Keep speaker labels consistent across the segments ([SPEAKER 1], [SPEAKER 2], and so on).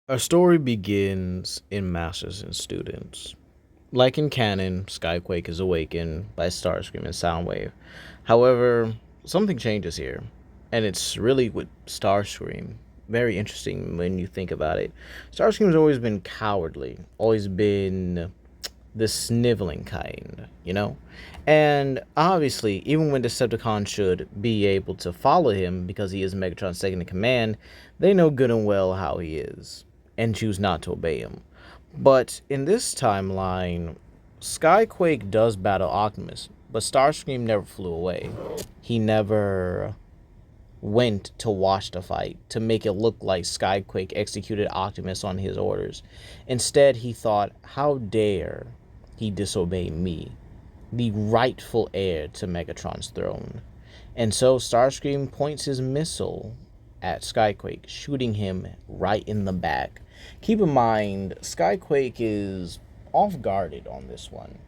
[SPEAKER 1] Our story begins in Masters and Students. Like in canon, Skyquake is awakened by Starscream and Soundwave. However, something changes here, and it's really with Starscream. Very interesting when you think about it. Starscream's always been cowardly, always been the sniveling kind, you know? And obviously, even when Decepticons should be able to follow him because he is Megatron's second in command, they know good and well how he is and choose not to obey him. But in this timeline, Skyquake does battle Optimus, but Starscream never flew away. He never went to watch the fight to make it look like Skyquake executed Optimus on his orders. Instead, he thought, how dare he disobey me, the rightful heir to Megatron's throne. And so Starscream points his missile at Skyquake, shooting him right in the back. Keep in mind, Skyquake is off guarded on this one.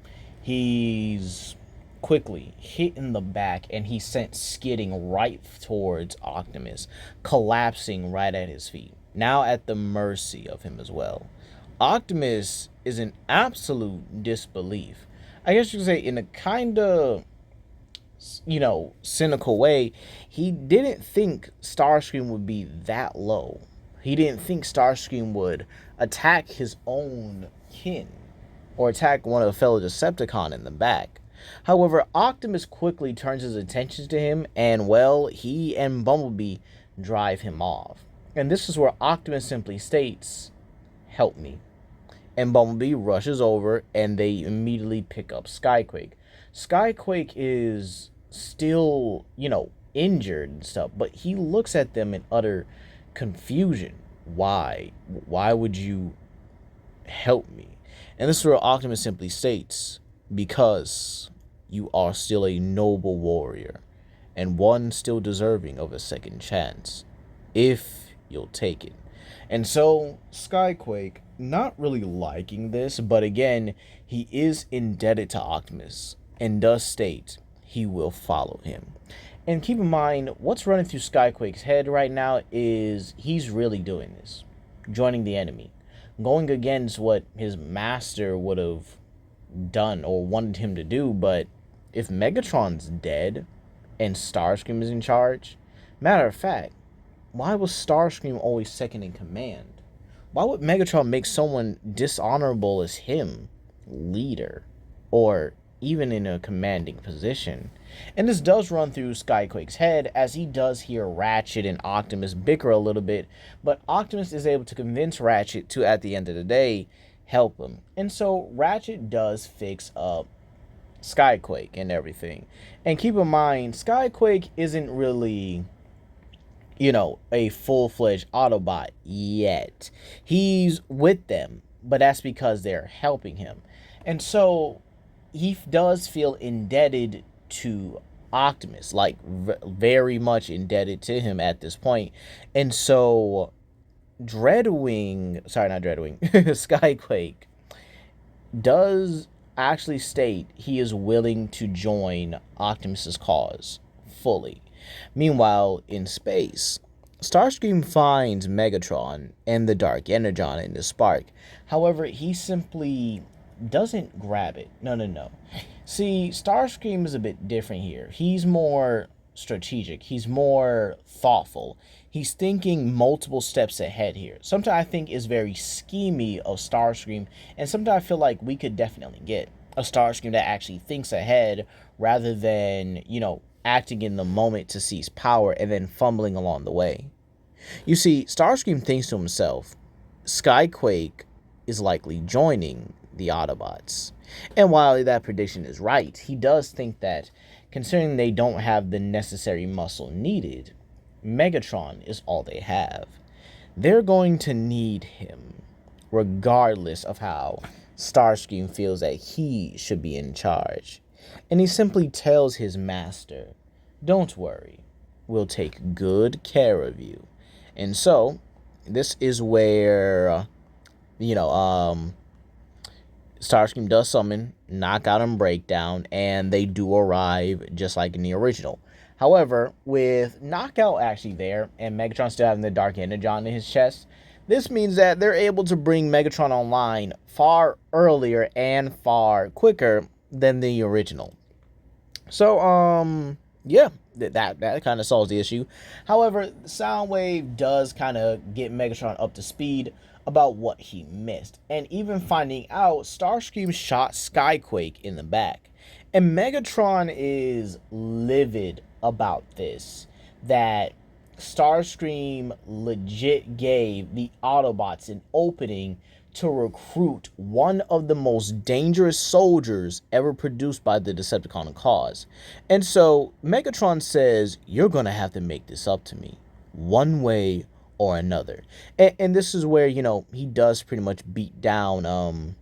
[SPEAKER 1] He's quickly hit in the back and he's sent skidding right towards Optimus, collapsing right at his feet, now at the mercy of him as well. Optimus is in absolute disbelief. I guess you could say, in a kind of, cynical way. He didn't think Starscream would be that low. He didn't think Starscream would attack his own kin or attack one of the fellow Decepticon in the back. However, Optimus quickly turns his attention to him, and well, he and Bumblebee drive him off. And this is where Optimus simply states, "Help me." And Bumblebee rushes over, and they immediately pick up Skyquake. Skyquake is still, injured and stuff, but he looks at them in utter confusion. Why? Why would you help me? And this is where Optimus simply states, because you are still a noble warrior, and one still deserving of a second chance, if you'll take it. And so, Skyquake, not really liking this, but again, he is indebted to Optimus, and does state he will follow him. And keep in mind, what's running through Skyquake's head right now is he's really doing this. Joining the enemy. Going against what his master would have done or wanted him to do, but if Megatron's dead and Starscream is in charge, matter of fact, why was Starscream always second in command? Why would Megatron make someone dishonorable as him leader, or even in a commanding position? And this does run through Skyquake's head, as he does hear Ratchet and Optimus bicker a little bit, but Optimus is able to convince Ratchet to, at the end of the day, help him. And so Ratchet does fix up Skyquake and everything. And keep in mind, Skyquake isn't really, a full-fledged Autobot yet. He's with them, but that's because they're helping him. And so he does feel indebted to Optimus, like very much indebted to him at this point. And so Skyquake does actually state he is willing to join Optimus's cause fully. Meanwhile, in space, Starscream finds Megatron and the Dark Energon in the spark. However, he simply doesn't grab it. No. See, Starscream is a bit different here. He's more strategic. He's more thoughtful. He's thinking multiple steps ahead here. Sometimes I think is very schemy of Starscream, and sometimes I feel like we could definitely get a Starscream that actually thinks ahead rather than, acting in the moment to seize power and then fumbling along the way. You see, Starscream thinks to himself, Skyquake is likely joining the Autobots. And while that prediction is right, he does think that, considering they don't have the necessary muscle needed, Megatron is all they have. They're going to need him, regardless of how Starscream feels that he should be in charge. And he simply tells his master, don't worry, we'll take good care of you. And so, this is where, Starscream does summon Knockout and Breakdown, and they do arrive just like in the original. However, with Knockout actually there, and Megatron still having the Dark Energon in his chest, This means that they're able to bring Megatron online far earlier and far quicker than the original. So, yeah, that kind of solves the issue. However, Soundwave does kind of get Megatron up to speed about what he missed, and even finding out Starscream shot Skyquake in the back. And Megatron is livid about this, that Starscream legit gave the Autobots an opening to recruit one of the most dangerous soldiers ever produced by the Decepticon cause. And so Megatron says, you're going to have to make this up to me one way or another. And this is where, he does pretty much beat down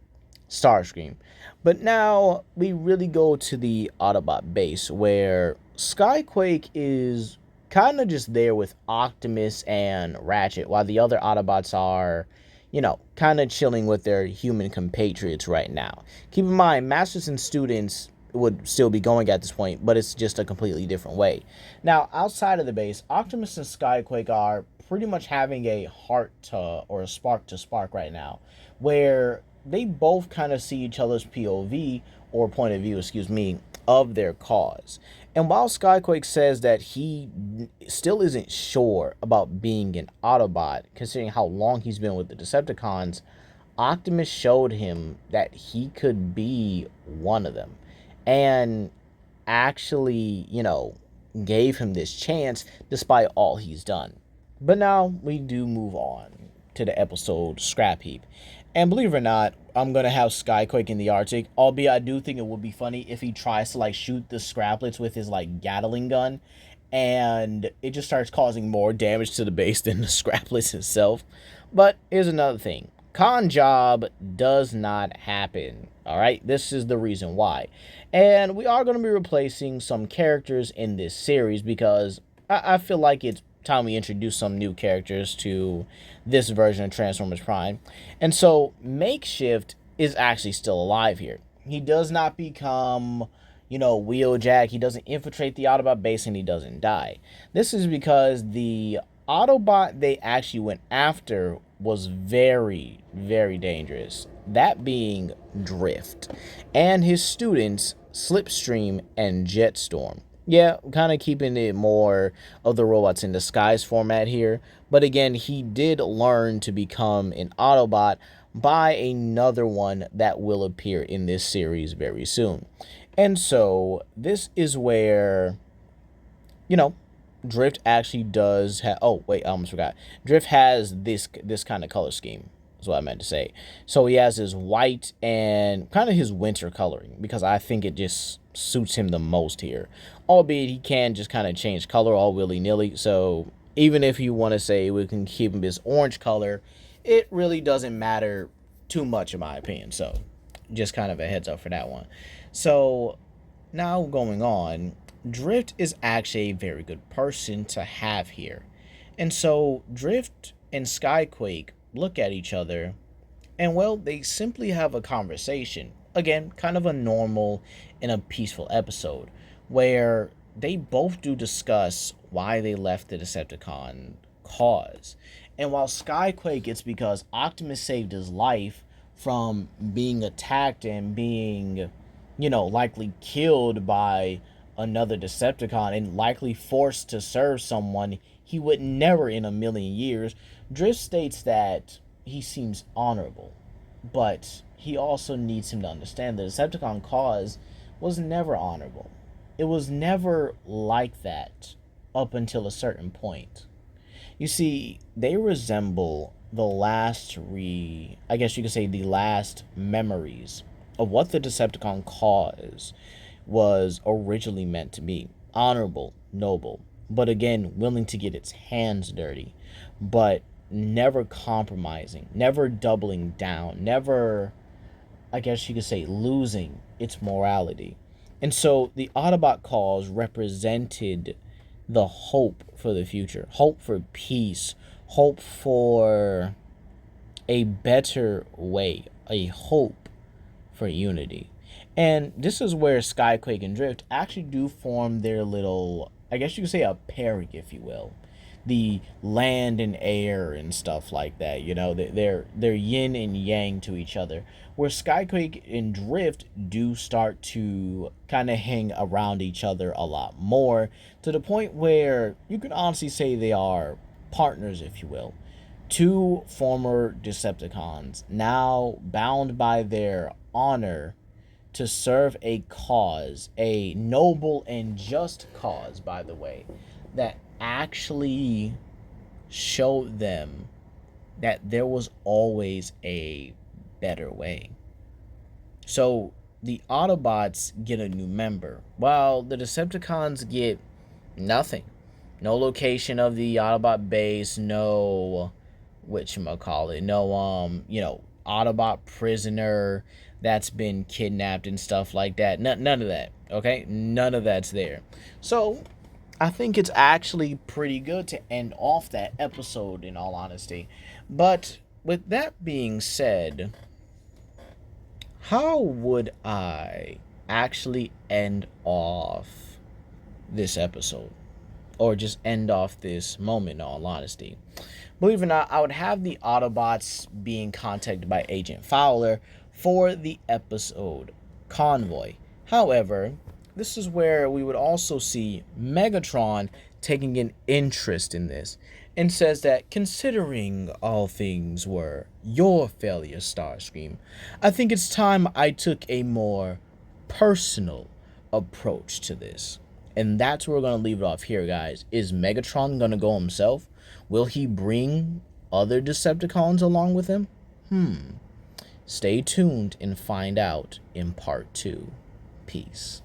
[SPEAKER 1] Starscream. But now we really go to the Autobot base, where Skyquake is kind of just there with Optimus and Ratchet, while the other Autobots are, kind of chilling with their human compatriots right now. Keep in mind, Masters and students would still be going at this point, but it's just a completely different way. Now, outside of the base, Optimus and Skyquake are pretty much having a heart to, or a spark to spark right now, where they both kind of see each other's POV, or point of view, excuse me, of their cause. And while Skyquake says that he still isn't sure about being an Autobot, considering how long he's been with the Decepticons, Optimus showed him that he could be one of them. And actually, gave him this chance despite all he's done. But now we do move on to the episode Scrap Heap. And believe it or not, I'm going to have Skyquake in the Arctic, albeit I do think it would be funny if he tries to, shoot the Scraplets with his, Gatling gun, and it just starts causing more damage to the base than the Scraplets itself. But here's another thing. Con job does not happen, alright? This is the reason why. And we are going to be replacing some characters in this series, because I feel like it's time we introduce some new characters to this version of Transformers Prime. And so Makeshift is actually still alive here. He does not become, Wheeljack. He doesn't infiltrate the Autobot base, and he doesn't die. This is because the Autobot they actually went after was very, very dangerous. That being Drift and his students Slipstream and Jetstorm. Yeah, kind of keeping it more of the robots in disguise format here. But again, he did learn to become an Autobot by another one that will appear in this series very soon. And so this is where, Drift actually does have... Oh, wait, I almost forgot. Drift has this kind of color scheme. That's what I meant to say. So he has his white and kind of his winter coloring, because I think it just suits him the most here. Albeit he can just kind of change color all willy-nilly. So even if you want to say we can keep him his orange color, it really doesn't matter too much in my opinion. So just kind of a heads up for that one. So now going on, Drift is actually a very good person to have here. And so Drift and Skyquake look at each other, and well, they simply have a conversation. Again, kind of a normal and a peaceful episode, where they both do discuss why they left the Decepticon cause. And while Skyquake, it's because Optimus saved his life from being attacked and being, likely killed by another Decepticon, and likely forced to serve someone he would never in a million years. Drift states that he seems honorable, but he also needs him to understand the Decepticon cause was never honorable. It was never like that up until a certain point. You see, they resemble the last the last memories of what the Decepticon cause was originally meant to be. Honorable, noble, but again, willing to get its hands dirty, but never compromising, never doubling down, never, losing its morality. And so the Autobot cause represented the hope for the future, hope for peace, hope for a better way, a hope for unity. And this is where Skyquake and Drift actually do form their little, a pairing, if you will. the land and air and stuff like that. You know, they're yin and yang to each other. Where Skyquake and Drift do start to kind of hang around each other a lot more, to the point where you can honestly say they are partners, if you will. Two former Decepticons, now bound by their honor to serve a cause, a noble and just cause, by the way, that actually showed them that there was always a better way. So the Autobots get a new member, while the Decepticons get nothing. No location of the Autobot base, no whatchamacallit, no Autobot prisoner that's been kidnapped and stuff like that. None of that. Okay? None of that's there. So I think it's actually pretty good to end off that episode, in all honesty. But with that being said, how would I actually end off this episode? Or just end off this moment, in all honesty? Believe it or not, I would have the Autobots being contacted by Agent Fowler for the episode Convoy. However, this is where we would also see Megatron taking an interest in this, and says that, considering all things were your failure, Starscream, I think it's time I took a more personal approach to this. And that's where we're going to leave it off here, guys. Is Megatron going to go himself? Will he bring other Decepticons along with him? Stay tuned and find out in part 2. Peace.